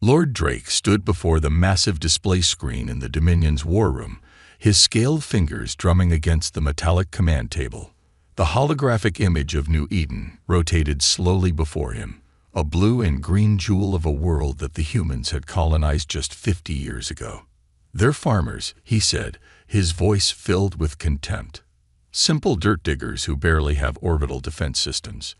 Lord Drake stood before the massive display screen in the Dominion's war room, his scaled fingers drumming against the metallic command table. The holographic image of New Eden rotated slowly before him, a blue and green jewel of a world that the humans had colonized just 50 years ago. "They're farmers," he said, his voice filled with contempt. "Simple dirt diggers who barely have orbital defense systems."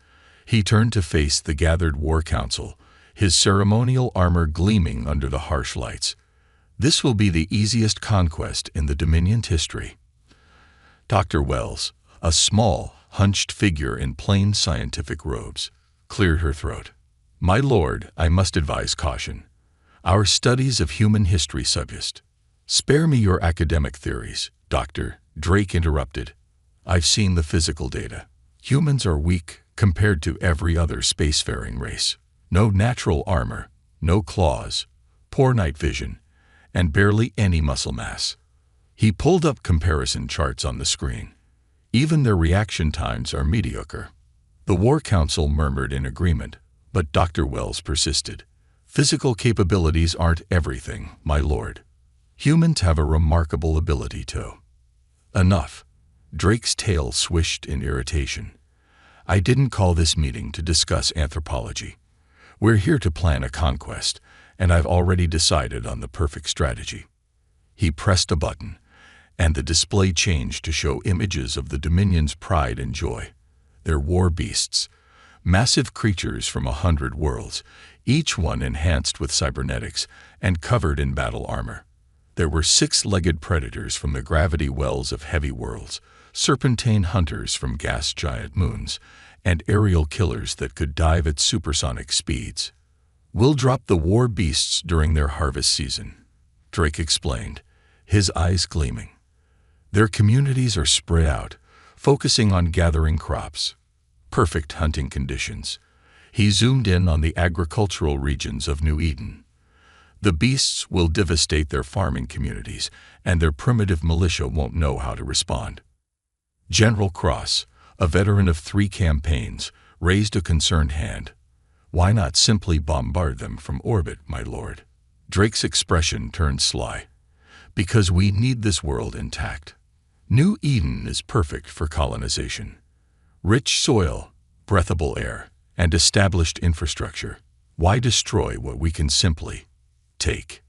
He turned to face the gathered war council, his ceremonial armor gleaming under the harsh lights. "This will be the easiest conquest in the Dominion's history." Dr. Wells, a small, hunched figure in plain scientific robes, cleared her throat. "My lord, I must advise caution. Our studies of human history suggest—" "Spare me your academic theories, Doctor," Drake interrupted. "I've seen the physical data. Humans are weak compared to every other spacefaring race. No natural armor, no claws, poor night vision, and barely any muscle mass." He pulled up comparison charts on the screen. "Even their reaction times are mediocre." The War Council murmured in agreement, but Dr. Wells persisted. "Physical capabilities aren't everything, my lord. Humans have a remarkable ability to—" "Enough." Drake's tail swished in irritation. "I didn't call this meeting to discuss anthropology. We're here to plan a conquest, and I've already decided on the perfect strategy." He pressed a button, and the display changed to show images of the Dominion's pride and joy. Their war beasts, massive creatures from 100 worlds, each one enhanced with cybernetics and covered in battle armor. There were 6-legged predators from the gravity wells of heavy worlds, serpentine hunters from gas giant moons, and aerial killers that could dive at supersonic speeds. "We'll drop the war beasts during their harvest season," Drake explained, his eyes gleaming. "Their communities are spread out, focusing on gathering crops. Perfect hunting conditions." He zoomed in on the agricultural regions of New Eden. "The beasts will devastate their farming communities, and their primitive militia won't know how to respond." General Cross, a veteran of 3 campaigns, raised a concerned hand. "Why not simply bombard them from orbit, my lord?" Drake's expression turned sly. "Because we need this world intact. New Eden is perfect for colonization. Rich soil, breathable air, and established infrastructure. Why destroy what we can simply take?"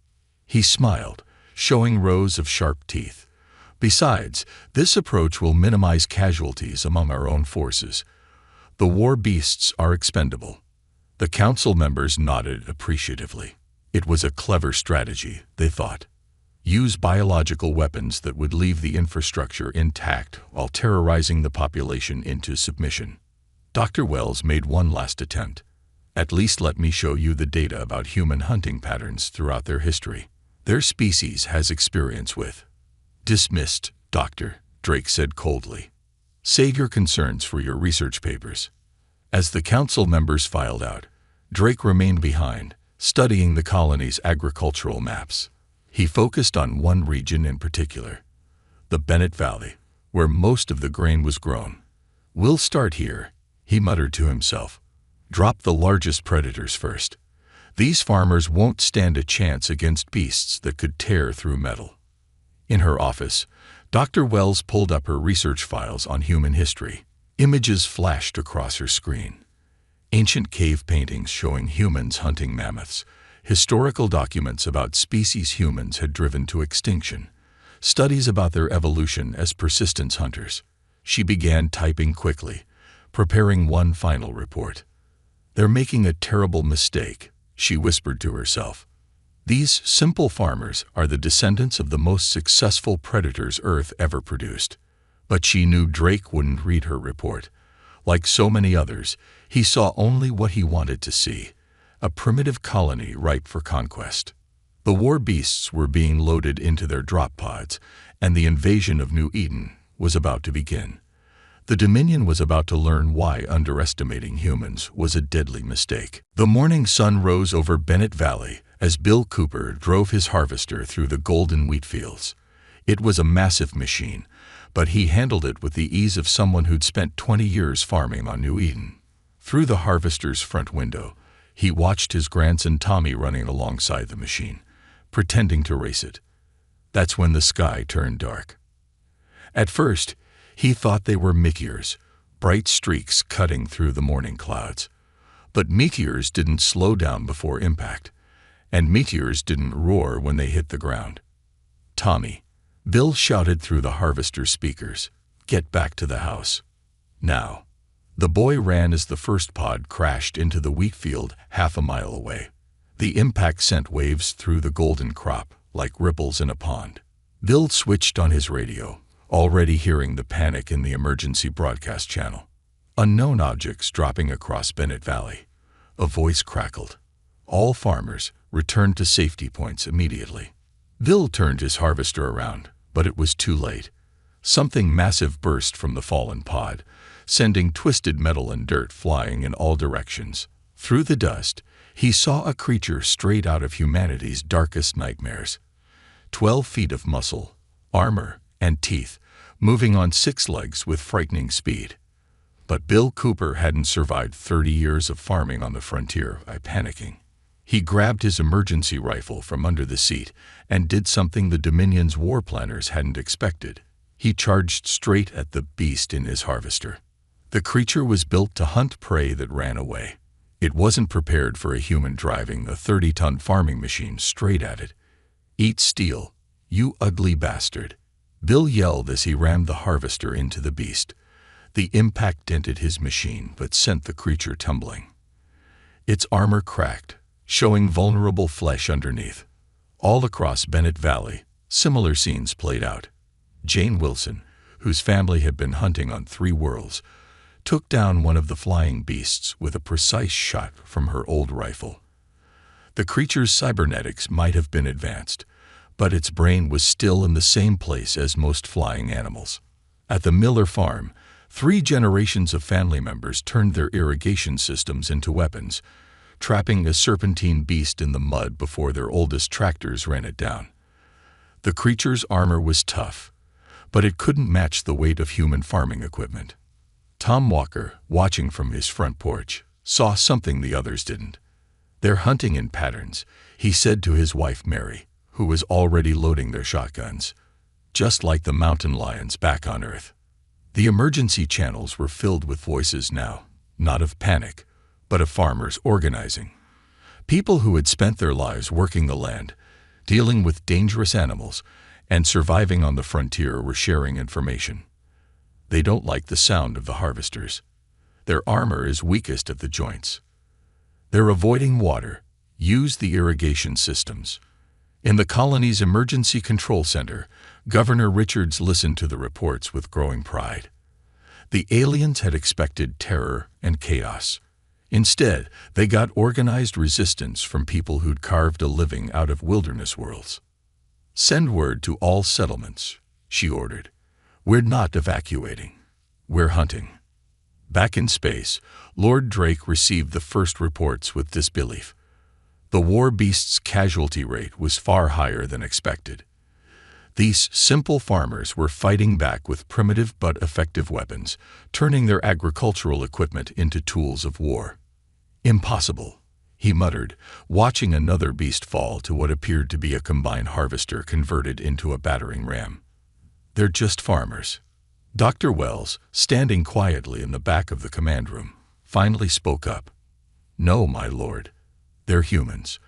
He smiled, showing rows of sharp teeth. "Besides, this approach will minimize casualties among our own forces. The war beasts are expendable." The council members nodded appreciatively. It was a clever strategy, they thought. Use biological weapons that would leave the infrastructure intact while terrorizing the population into submission. Dr. Wells made one last attempt. "At least let me show you the data about human hunting patterns throughout their history. Their species has experience with—" "Dismissed, Doctor," Drake said coldly. "Save your concerns for your research papers." As the council members filed out, Drake remained behind, studying the colony's agricultural maps. He focused on one region in particular, the Bennett Valley, where most of the grain was grown. "We'll start here," he muttered to himself. "Drop the largest predators first. These farmers won't stand a chance against beasts that could tear through metal." In her office, Dr. Wells pulled up her research files on human history. Images flashed across her screen. Ancient cave paintings showing humans hunting mammoths, historical documents about species humans had driven to extinction, studies about their evolution as persistence hunters. She began typing quickly, preparing one final report. "They're making a terrible mistake," she whispered to herself. "These simple farmers are the descendants of the most successful predators Earth ever produced." But she knew Drake wouldn't read her report. Like so many others, he saw only what he wanted to see, a primitive colony ripe for conquest. The war beasts were being loaded into their drop pods, and the invasion of New Eden was about to begin. The Dominion was about to learn why underestimating humans was a deadly mistake. The morning sun rose over Bennett Valley as Bill Cooper drove his harvester through the golden wheat fields. It was a massive machine, but he handled it with the ease of someone who'd spent 20 years farming on New Eden. Through the harvester's front window, He watched his grandson Tommy running alongside the machine, pretending to race it. That's when the sky turned dark. At first, he thought they were meteors, bright streaks cutting through the morning clouds. But meteors didn't slow down before impact, and meteors didn't roar when they hit the ground. "Tommy," Bill shouted through the harvester speakers, "get back to the house. Now." The boy ran as the first pod crashed into the wheat field half a mile away. The impact sent waves through the golden crop like ripples in a pond. Bill switched on his radio, already hearing the panic in the emergency broadcast channel. Unknown objects dropping across Bennett Valley. A voice crackled. All farmers returned to safety points immediately. Bill turned his harvester around, but it was too late. Something massive burst from the fallen pod, sending twisted metal and dirt flying in all directions. Through the dust, he saw a creature straight out of humanity's darkest nightmares. 12 feet of muscle, armor, and teeth, moving on 6 legs with frightening speed. But Bill Cooper hadn't survived 30 years of farming on the frontier by panicking. He grabbed his emergency rifle from under the seat and did something the Dominion's war planners hadn't expected. He charged straight at the beast in his harvester. The creature was built to hunt prey that ran away. It wasn't prepared for a human driving a 30-ton farming machine straight at it. "Eat steel, you ugly bastard," Bill yelled as he rammed the harvester into the beast. The impact dented his machine but sent the creature tumbling. Its armor cracked, showing vulnerable flesh underneath. All across Bennett Valley, similar scenes played out. Jane Wilson, whose family had been hunting on 3 worlds, took down one of the flying beasts with a precise shot from her old rifle. The creature's cybernetics might have been advanced, but its brain was still in the same place as most flying animals. At the Miller farm, 3 generations of family members turned their irrigation systems into weapons, trapping a serpentine beast in the mud before their oldest tractors ran it down. The creature's armor was tough, but it couldn't match the weight of human farming equipment. Tom Walker, watching from his front porch, saw something the others didn't. "They're hunting in patterns," he said to his wife Mary, who was already loading their shotguns. "Just like the mountain lions back on Earth." The emergency channels were filled with voices now, not of panic, but of farmers organizing. People who had spent their lives working the land, dealing with dangerous animals, and surviving on the frontier were sharing information. They don't like the sound of the harvesters. Their armor is weakest at the joints. They're avoiding water. Use the irrigation systems. In the colony's emergency control center, Governor Richards listened to the reports with growing pride. The aliens had expected terror and chaos. Instead, they got organized resistance from people who'd carved a living out of wilderness worlds. "Send word to all settlements," she ordered. "We're not evacuating. We're hunting." Back in space, Lord Drake received the first reports with disbelief. The war beast's casualty rate was far higher than expected. These simple farmers were fighting back with primitive but effective weapons, turning their agricultural equipment into tools of war. "Impossible," he muttered, watching another beast fall to what appeared to be a combine harvester converted into a battering ram. "They're just farmers." Dr. Wells, standing quietly in the back of the command room, finally spoke up. "No, my lord. They're humans.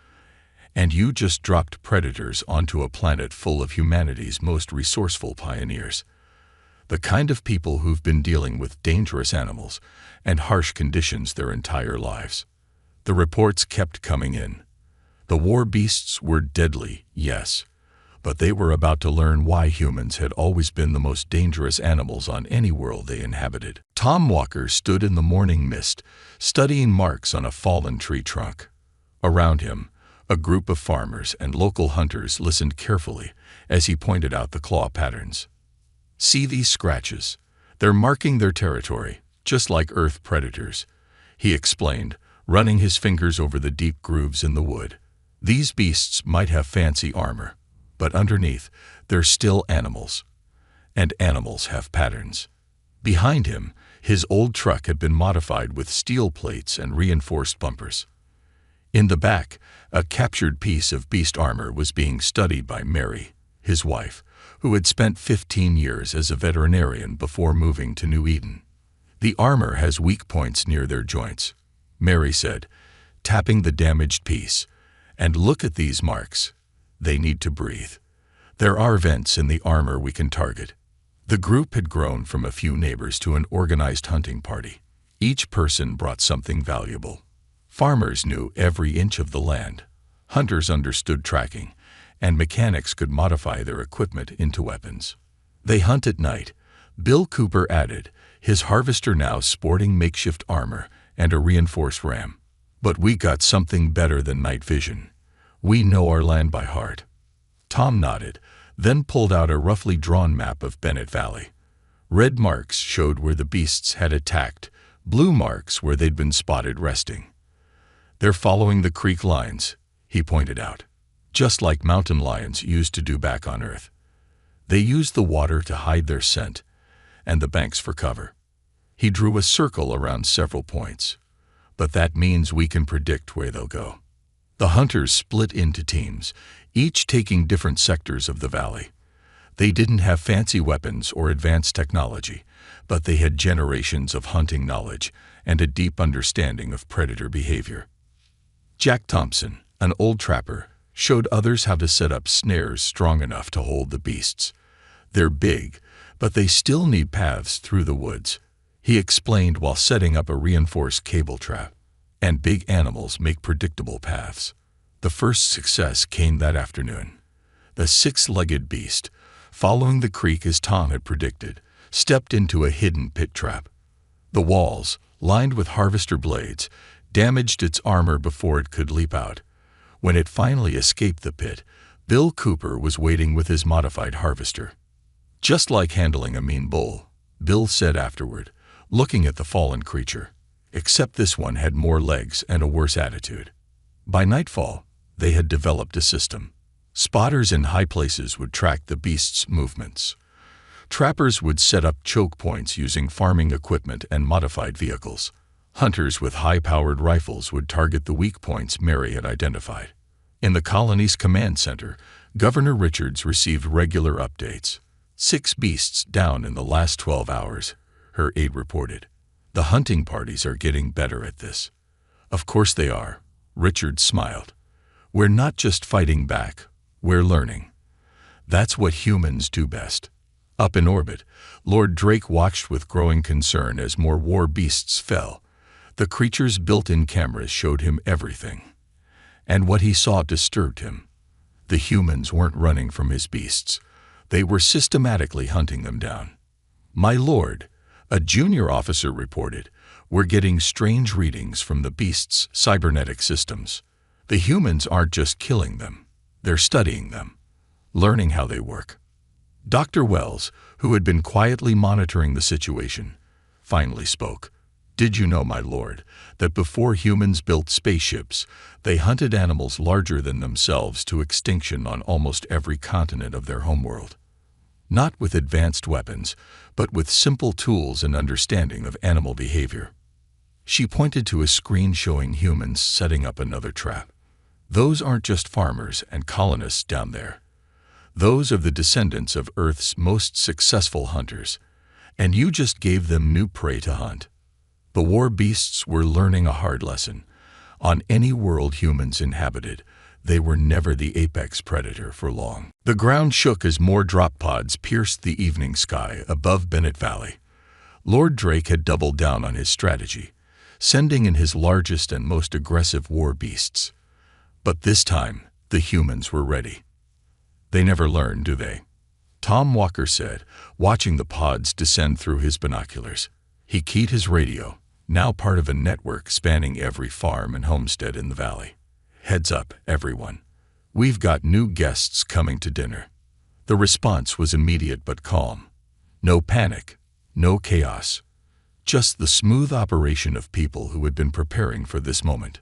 And you just dropped predators onto a planet full of humanity's most resourceful pioneers. The kind of people who've been dealing with dangerous animals and harsh conditions their entire lives." The reports kept coming in. The war beasts were deadly, yes, but they were about to learn why humans had always been the most dangerous animals on any world they inhabited. Tom Walker stood in the morning mist, studying marks on a fallen tree trunk. Around him, a group of farmers and local hunters listened carefully as he pointed out the claw patterns. "See these scratches? They're marking their territory, just like Earth predators," he explained, running his fingers over the deep grooves in the wood. "These beasts might have fancy armor, but underneath, they're still animals. And animals have patterns." Behind him, his old truck had been modified with steel plates and reinforced bumpers. In the back, a captured piece of beast armor was being studied by Mary, his wife, who had spent 15 years as a veterinarian before moving to New Eden. "The armor has weak points near their joints," Mary said, tapping the damaged piece. "And look at these marks. They need to breathe. There are vents in the armor we can target." The group had grown from a few neighbors to an organized hunting party. Each person brought something valuable. Farmers knew every inch of the land. Hunters understood tracking, and mechanics could modify their equipment into weapons. They hunt at night, Bill Cooper added, his harvester now sporting makeshift armor and a reinforced ram. "But we got something better than night vision. We know our land by heart." Tom nodded, then pulled out a roughly drawn map of Bennett Valley. Red marks showed where the beasts had attacked, blue marks where they'd been spotted resting. "They're following the creek lines," he pointed out, "just like mountain lions used to do back on Earth. They use the water to hide their scent, and the banks for cover." He drew a circle around several points. "But that means we can predict where they'll go." The hunters split into teams, each taking different sectors of the valley. They didn't have fancy weapons or advanced technology, but they had generations of hunting knowledge and a deep understanding of predator behavior. Jack Thompson, an old trapper, showed others how to set up snares strong enough to hold the beasts. "They're big, but they still need paths through the woods," he explained while setting up a reinforced cable trap. "And big animals make predictable paths." The first success came that afternoon. The six-legged beast, following the creek as Tom had predicted, stepped into a hidden pit trap. The walls, lined with harvester blades, damaged its armor before it could leap out. When it finally escaped the pit, Bill Cooper was waiting with his modified harvester. "Just like handling a mean bull," Bill said afterward, looking at the fallen creature. "Except this one had more legs and a worse attitude." By nightfall, they had developed a system. Spotters in high places would track the beast's movements. Trappers would set up choke points using farming equipment and modified vehicles. Hunters with high-powered rifles would target the weak points Mary had identified. In the colony's command center, Governor Richards received regular updates. 6 beasts down in the last 12 hours, her aide reported. "The hunting parties are getting better at this." "Of course they are," Richards smiled. "We're not just fighting back, we're learning. That's what humans do best." Up in orbit, Lord Drake watched with growing concern as more war beasts fell. The creature's built-in cameras showed him everything. And what he saw disturbed him. The humans weren't running from his beasts. They were systematically hunting them down. "My lord," a junior officer reported, "we're getting strange readings from the beasts' cybernetic systems. The humans aren't just killing them. They're studying them, learning how they work." Dr. Wells, who had been quietly monitoring the situation, finally spoke. "Did you know, my lord, that before humans built spaceships, they hunted animals larger than themselves to extinction on almost every continent of their homeworld? Not with advanced weapons, but with simple tools and understanding of animal behavior." She pointed to a screen showing humans setting up another trap. "Those aren't just farmers and colonists down there. Those are the descendants of Earth's most successful hunters, and you just gave them new prey to hunt." The war beasts were learning a hard lesson. On any world humans inhabited, they were never the apex predator for long. The ground shook as more drop pods pierced the evening sky above Bennett Valley. Lord Drake had doubled down on his strategy, sending in his largest and most aggressive war beasts. But this time, the humans were ready. "They never learn, do they?" Tom Walker said, watching the pods descend through his binoculars. He keyed his radio, now part of a network spanning every farm and homestead in the valley. "Heads up, everyone. We've got new guests coming to dinner." The response was immediate but calm. No panic, no chaos. Just the smooth operation of people who had been preparing for this moment.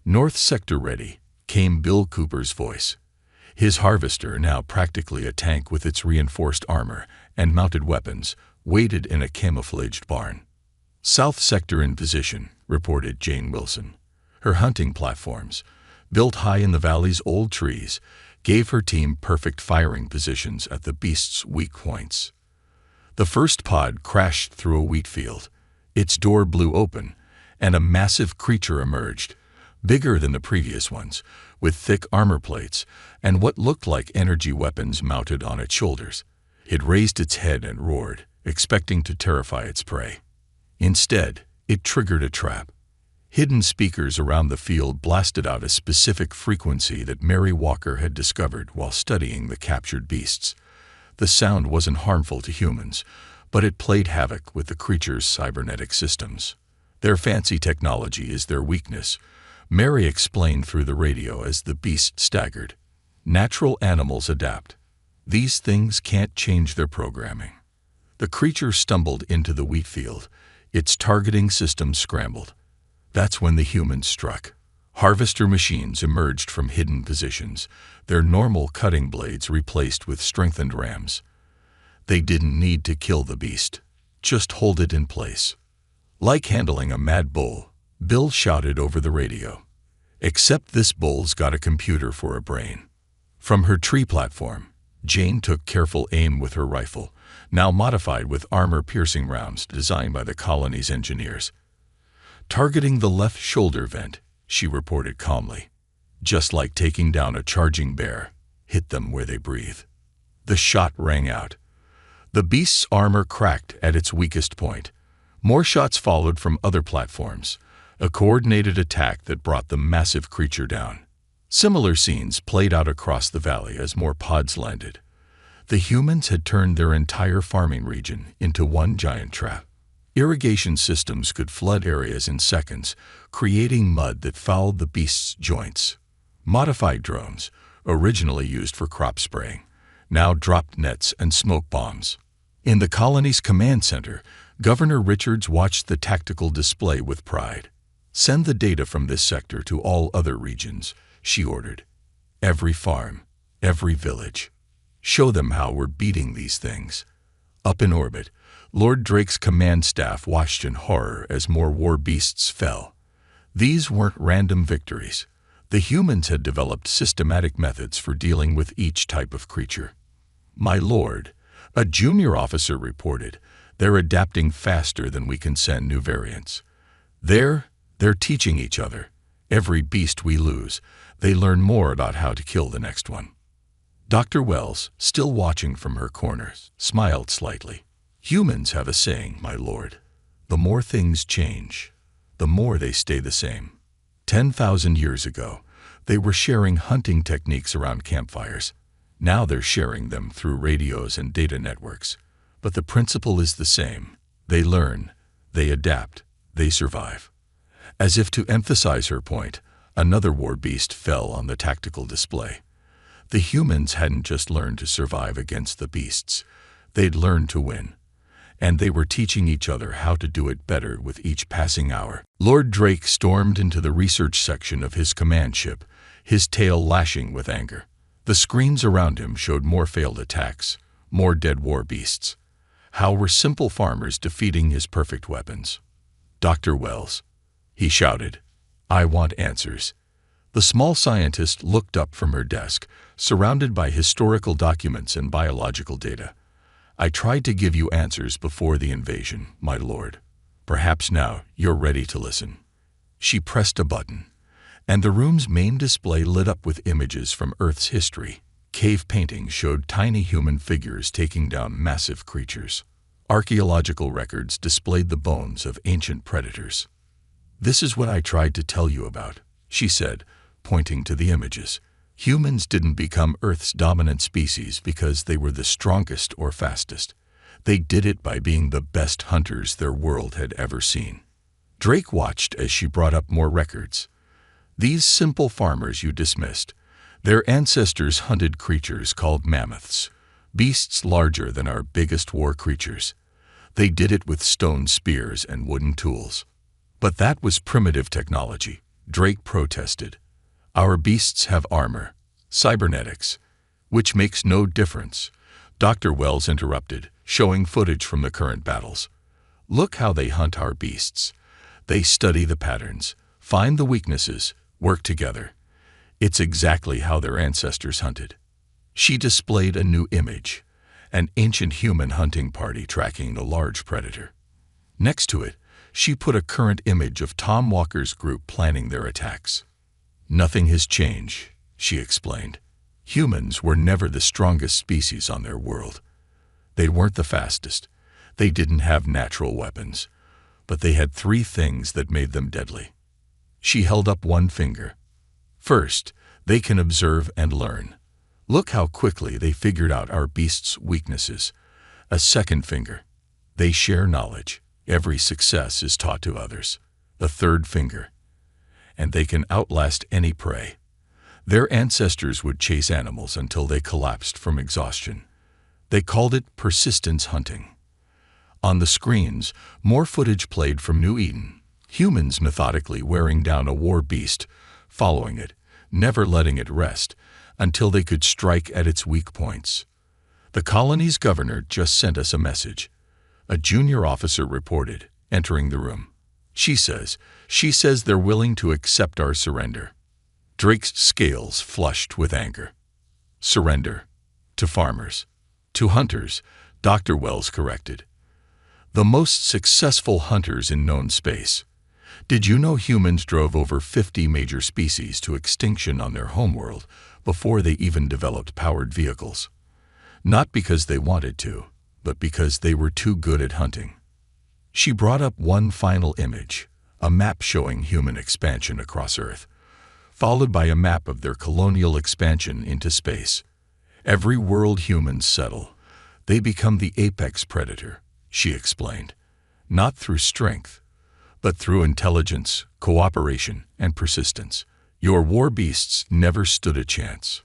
"North Sector ready," came Bill Cooper's voice. His harvester, now practically a tank with its reinforced armor and mounted weapons, waited in a camouflaged barn. "South Sector in position," reported Jane Wilson. Her hunting platforms, built high in the valley's old trees, gave her team perfect firing positions at the beast's weak points. The first pod crashed through a wheat field. Its door blew open, and a massive creature emerged, bigger than the previous ones, with thick armor plates and what looked like energy weapons mounted on its shoulders. It raised its head and roared, expecting to terrify its prey. Instead, it triggered a trap. Hidden speakers around the field blasted out a specific frequency that Mary Walker had discovered while studying the captured beasts. The sound wasn't harmful to humans, but it played havoc with the creature's cybernetic systems. Their fancy technology is their weakness, Mary explained through the radio as the beast staggered. Natural animals adapt. These things can't change their programming. The creature stumbled into the wheat field. Its targeting system scrambled. That's when the humans struck. Harvester machines emerged from hidden positions, their normal cutting blades replaced with strengthened rams. They didn't need to kill the beast, just hold it in place. Like handling a mad bull, Bill shouted over the radio. Except this bull's got a computer for a brain. From her tree platform, Jane took careful aim with her rifle, now modified with armor-piercing rounds designed by the colony's engineers. Targeting the left shoulder vent, she reported calmly. Just like taking down a charging bear, hit them where they breathe. The shot rang out. The beast's armor cracked at its weakest point. More shots followed from other platforms, a coordinated attack that brought the massive creature down. Similar scenes played out across the valley as more pods landed. The humans had turned their entire farming region into one giant trap. Irrigation systems could flood areas in seconds, creating mud that fouled the beast's joints. Modified drones, originally used for crop spraying, now dropped nets and smoke bombs. In the colony's command center, Governor Richards watched the tactical display with pride. "Send the data from this sector to all other regions," she ordered. "Every farm, every village. Show them how we're beating these things." Up in orbit, Lord Drake's command staff watched in horror as more war beasts fell. These weren't random victories. The humans had developed systematic methods for dealing with each type of creature. "My lord," a junior officer reported, "they're adapting faster than we can send new variants. They're teaching each other. Every beast we lose, they learn more about how to kill the next one." Dr. Wells, still watching from her corner, smiled slightly. "Humans have a saying, my lord. The more things change, the more they stay the same. 10,000 years ago, they were sharing hunting techniques around campfires. Now they're sharing them through radios and data networks. But the principle is the same. They learn, they adapt, they survive." As if to emphasize her point, another war beast fell on the tactical display. The humans hadn't just learned to survive against the beasts. They'd learned to win. And they were teaching each other how to do it better with each passing hour. Lord Drake stormed into the research section of his command ship, his tail lashing with anger. The screens around him showed more failed attacks, more dead war beasts. How were simple farmers defeating his perfect weapons? "Dr. Wells," he shouted, "I want answers." The small scientist looked up from her desk, surrounded by historical documents and biological data. "I tried to give you answers before the invasion, my lord. Perhaps now you're ready to listen." She pressed a button, and the room's main display lit up with images from Earth's history. Cave paintings showed tiny human figures taking down massive creatures. Archaeological records displayed the bones of ancient predators. "This is what I tried to tell you about," she said, pointing to the images. Humans didn't become Earth's dominant species because they were the strongest or fastest. They did it by being the best hunters their world had ever seen. Drake watched as she brought up more records. "These simple farmers you dismissed, their ancestors hunted creatures called mammoths, beasts larger than our biggest war creatures. They did it with stone spears and wooden tools." "But that was primitive technology," Drake protested. "Our beasts have armor, cybernetics, which makes no difference," Dr. Wells interrupted, showing footage from the current battles. "Look how they hunt our beasts. They study the patterns, Find the weaknesses, work together. It's exactly how their ancestors hunted. She displayed a new image, an ancient human hunting party tracking a large predator. Next to it, she put a current image of Tom Walker's group planning their attacks. Nothing has changed, she explained. Humans were never the strongest species on their world. They weren't the fastest. They didn't have natural weapons. But they had three things that made them deadly. She held up one finger. First, they can observe and learn. Look how quickly they figured out our beast's weaknesses. A second finger. They share knowledge. Every success is taught to others. A third finger. And they can outlast any prey. Their ancestors would chase animals until they collapsed from exhaustion. They called it persistence hunting. On the screens, more footage played from New Eden. Humans methodically wearing down a war beast, following it, never letting it rest, until they could strike at its weak points. The colony's governor just sent us a message. A junior officer reported, entering the room. She says they're willing to accept our surrender. Drake's scales flushed with anger. Surrender. To farmers. To hunters, Dr. Wells corrected. The most successful hunters in known space. Did you know humans drove over 50 major species to extinction on their homeworld before they even developed powered vehicles? Not because they wanted to, but because they were too good at hunting. She brought up one final image, a map showing human expansion across Earth, followed by a map of their colonial expansion into space. Every world humans settle, they become the apex predator, she explained. Not through strength, but through intelligence, cooperation, and persistence. Your war beasts never stood a chance.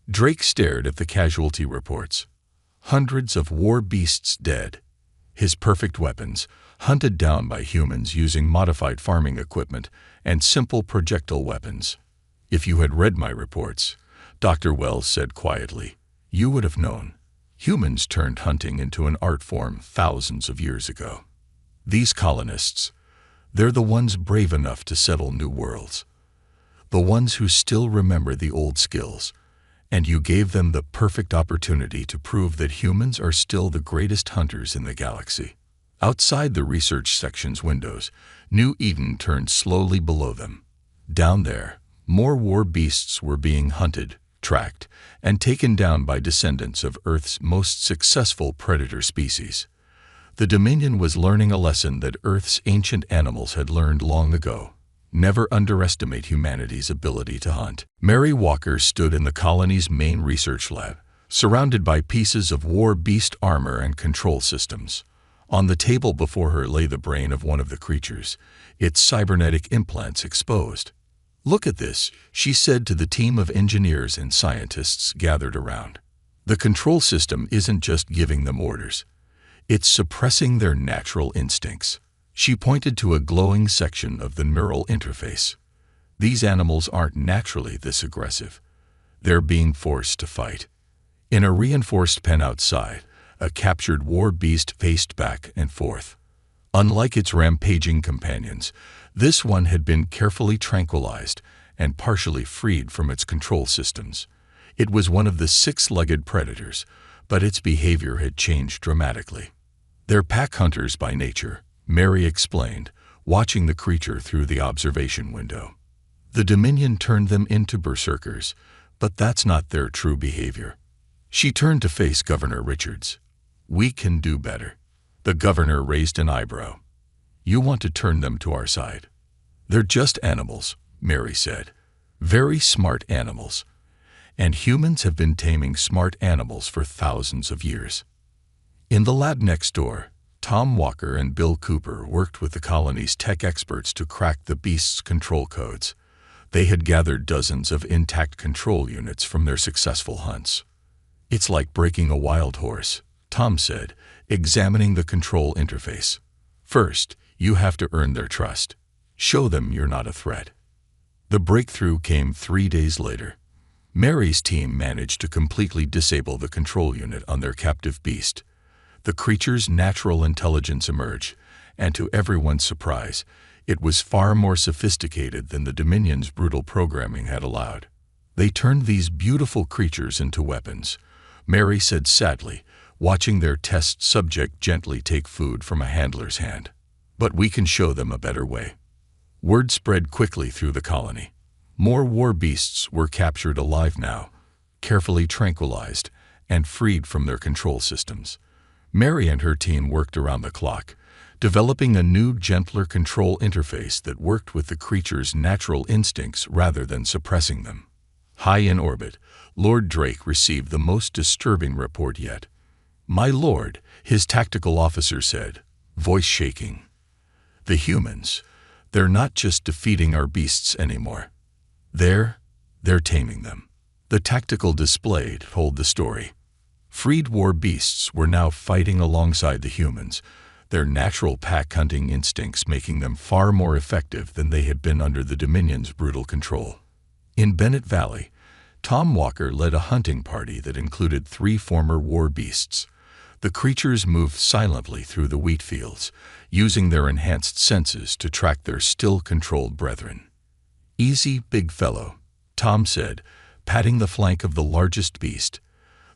Drake stared at the casualty reports. Hundreds of war beasts dead. His perfect weapons, hunted down by humans using modified farming equipment and simple projectile weapons. If you had read my reports, Dr. Wells said quietly, you would have known. Humans turned hunting into an art form thousands of years ago. These colonists, they're the ones brave enough to settle new worlds. The ones who still remember the old skills. And you gave them the perfect opportunity to prove that humans are still the greatest hunters in the galaxy. Outside the research section's windows, New Eden turned slowly below them. Down there, more war beasts were being hunted, tracked, and taken down by descendants of Earth's most successful predator species. The Dominion was learning a lesson that Earth's ancient animals had learned long ago. Never underestimate humanity's ability to hunt. Mary Walker stood in the colony's main research lab, surrounded by pieces of war beast armor and control systems. On the table before her lay the brain of one of the creatures, its cybernetic implants exposed. Look at this, she said to the team of engineers and scientists gathered around. The control system isn't just giving them orders. It's suppressing their natural instincts. She pointed to a glowing section of the neural interface. These animals aren't naturally this aggressive. They're being forced to fight. In a reinforced pen outside, a captured war beast paced back and forth. Unlike its rampaging companions, this one had been carefully tranquilized and partially freed from its control systems. It was one of the six-legged predators, but its behavior had changed dramatically. They're pack hunters by nature, Mary explained, watching the creature through the observation window. The Dominion turned them into berserkers, but that's not their true behavior. She turned to face Governor Richards. We can do better. The governor raised an eyebrow. You want to turn them to our side. They're just animals, Mary said. Very smart animals. And humans have been taming smart animals for thousands of years. In the lab next door, Tom Walker and Bill Cooper worked with the colony's tech experts to crack the beast's control codes. They had gathered dozens of intact control units from their successful hunts. It's like breaking a wild horse, Tom said, examining the control interface. First, you have to earn their trust. Show them you're not a threat. The breakthrough came 3 days later. Mary's team managed to completely disable the control unit on their captive beast. The creature's natural intelligence emerged, and to everyone's surprise, It was far more sophisticated than the Dominion's brutal programming had allowed. They turned these beautiful creatures into weapons, Mary said sadly, watching their test subject gently take food from a handler's hand. But we can show them a better way. Word spread quickly through the colony. More war beasts were captured alive now, carefully tranquilized, and freed from their control systems. Mary and her team worked around the clock, developing a new, gentler control interface that worked with the creatures' natural instincts rather than suppressing them. High in orbit, Lord Drake received the most disturbing report yet. "My lord," his tactical officer said, voice shaking. "The humans, they're not just defeating our beasts anymore. They're taming them." The tactical display told the story. Freed war beasts were now fighting alongside the humans, their natural pack-hunting instincts making them far more effective than they had been under the Dominion's brutal control. In Bennett Valley, Tom Walker led a hunting party that included 3 former war beasts. The creatures moved silently through the wheat fields, using their enhanced senses to track their still-controlled brethren. "Easy, big fellow," Tom said, patting the flank of the largest beast.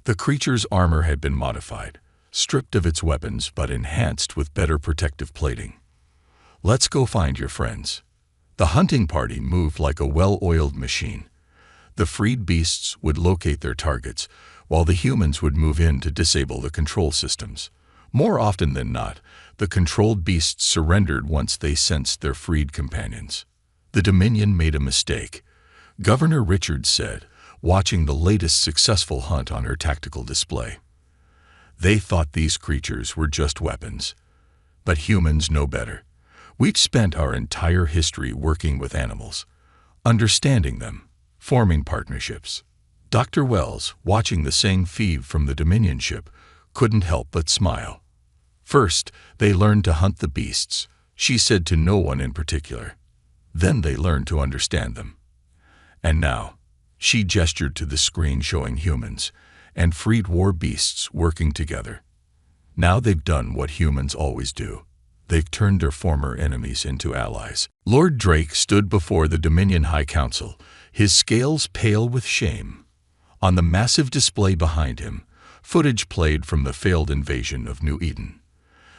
The creature's armor had been modified, stripped of its weapons but enhanced with better protective plating. "Let's go find your friends." The hunting party moved like a well-oiled machine. The freed beasts would locate their targets, while the humans would move in to disable the control systems. More often than not, the controlled beasts surrendered once they sensed their freed companions. The Dominion made a mistake, Governor Richards said, watching the latest successful hunt on her tactical display. "They thought these creatures were just weapons. But humans know better. We've spent our entire history working with animals, understanding them, forming partnerships." Dr. Wells, watching the same feed from the Dominion ship, couldn't help but smile. "First, they learned to hunt the beasts," she said to no one in particular. "Then they learned to understand them. And now," she gestured to the screen showing humans and freed war beasts working together. "Now they've done what humans always do. They've turned their former enemies into allies." Lord Drake stood before the Dominion High Council, his scales pale with shame. On the massive display behind him, footage played from the failed invasion of New Eden.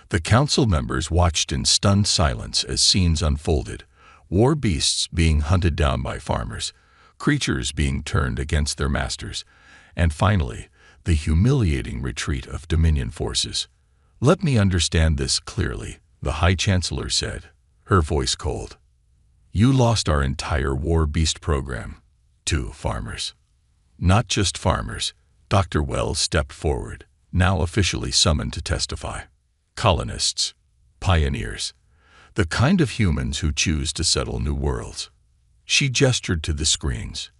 The council members watched in stunned silence as scenes unfolded, war beasts being hunted down by farmers, creatures being turned against their masters, and finally, the humiliating retreat of Dominion forces. "Let me understand this clearly," the High Chancellor said, her voice cold. "You lost our entire war beast program to farmers." "Not just farmers," Dr. Wells stepped forward, now officially summoned to testify. "Colonists, pioneers, the kind of humans who choose to settle new worlds." She gestured to the screens.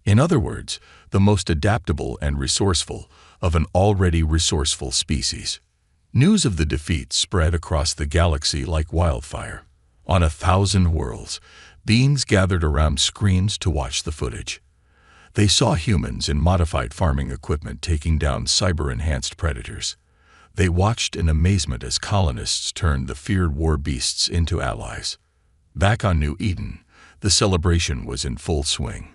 In other words, the most adaptable and resourceful of an already resourceful species. News of the defeat spread across the galaxy like wildfire. On 1,000 worlds, beings gathered around screens to watch the footage. They saw humans in modified farming equipment taking down cyber-enhanced predators. They watched in amazement as colonists turned the feared war beasts into allies. Back on New Eden, the celebration was in full swing.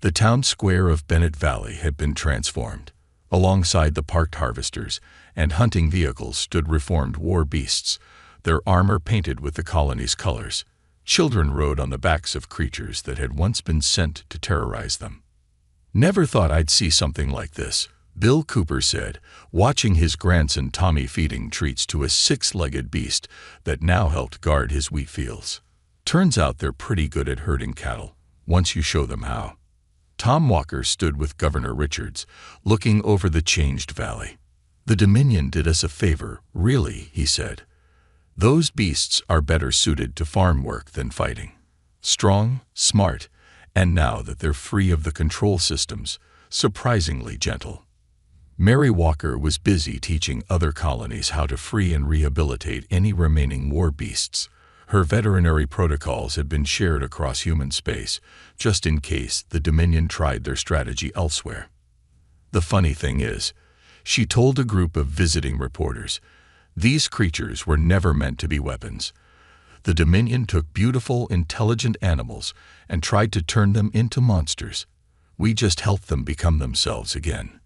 The town square of Bennett Valley had been transformed. Alongside the parked harvesters and hunting vehicles stood reformed war beasts, their armor painted with the colony's colors. Children rode on the backs of creatures that had once been sent to terrorize them. "Never thought I'd see something like this," Bill Cooper said, watching his grandson Tommy feeding treats to a 6-legged beast that now helped guard his wheat fields. "Turns out they're pretty good at herding cattle, once you show them how." Tom Walker stood with Governor Richards, looking over the changed valley. "The Dominion did us a favor, really," he said. "Those beasts are better suited to farm work than fighting. Strong, smart, and now that they're free of the control systems, surprisingly gentle." Mary Walker was busy teaching other colonies how to free and rehabilitate any remaining war beasts. Her veterinary protocols had been shared across human space, just in case the Dominion tried their strategy elsewhere. "The funny thing is," she told a group of visiting reporters, "these creatures were never meant to be weapons. The Dominion took beautiful, intelligent animals and tried to turn them into monsters. We just helped them become themselves again.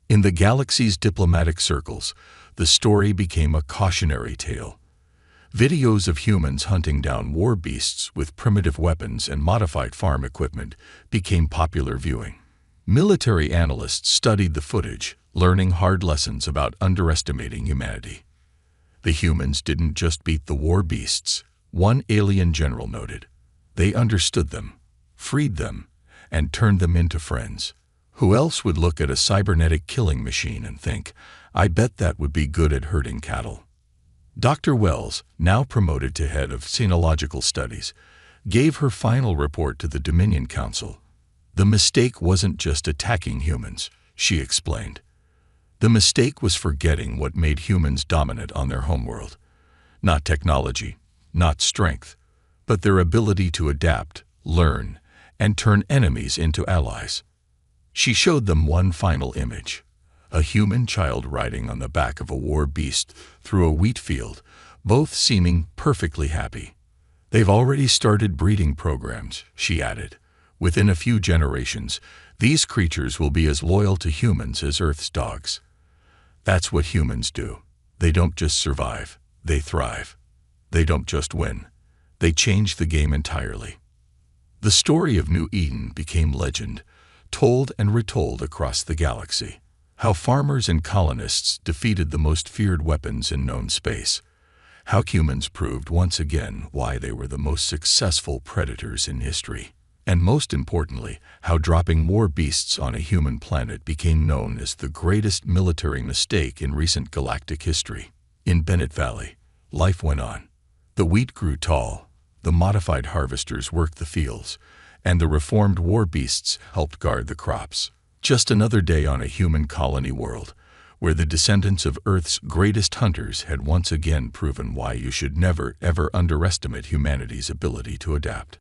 In the galaxy's diplomatic circles, the story became a cautionary tale. Videos of humans hunting down war beasts with primitive weapons and modified farm equipment became popular viewing. Military analysts studied the footage, learning hard lessons about underestimating humanity. The humans didn't just beat the war beasts, one alien general noted. They understood them, freed them, and turned them into friends. Who else would look at a cybernetic killing machine and think, I bet that would be good at herding cattle? Dr. Wells, now promoted to head of Sinological Studies, gave her final report to the Dominion Council. The mistake wasn't just attacking humans, she explained. The mistake was forgetting what made humans dominant on their homeworld. Not technology, not strength, but their ability to adapt, learn, and turn enemies into allies. She showed them one final image. A human child riding on the back of a war beast through a wheat field, both seeming perfectly happy. They've already started breeding programs, she added. Within a few generations, these creatures will be as loyal to humans as Earth's dogs. That's what humans do. They don't just survive, they thrive. They don't just win. They change the game entirely. The story of New Eden became legend, told and retold across the galaxy. How farmers and colonists defeated the most feared weapons in known space. How humans proved once again why they were the most successful predators in history. And most importantly, how dropping war beasts on a human planet became known as the greatest military mistake in recent galactic history. In Bennett Valley, life went on. The wheat grew tall, the modified harvesters worked the fields, and the reformed war beasts helped guard the crops. Just another day on a human colony world, where the descendants of Earth's greatest hunters had once again proven why you should never, ever underestimate humanity's ability to adapt.